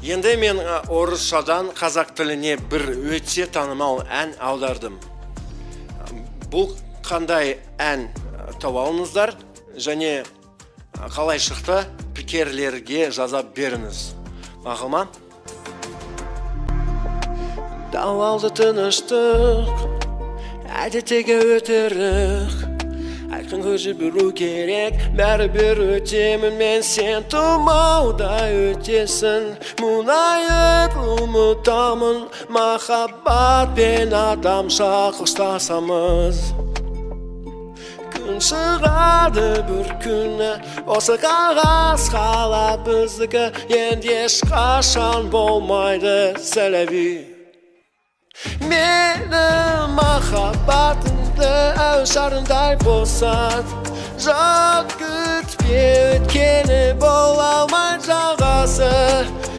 Енді мен орысшадан қазақ тіліне бір өте танымал ән аудардым. Бұл қандай ән тауып алыңыздар және қалай шықты пікірлерге жазып беріңіз. Мақұл ма? Дауалды тыныштық, әдеттегі өтірік. Айқын көзі біру керек, бәрібір өтемін мен, сен тұмауда өтесін. Мұңайып ұмытамын, махаббат пен адамша қоштасамыз. Күн шығады бір күні, осы қағаз қала біздікі, енді ешқашан болмайды сәлеби. Менің махаббатымды әушарындай босат, жат күтпе өткені бола алмай жағасы.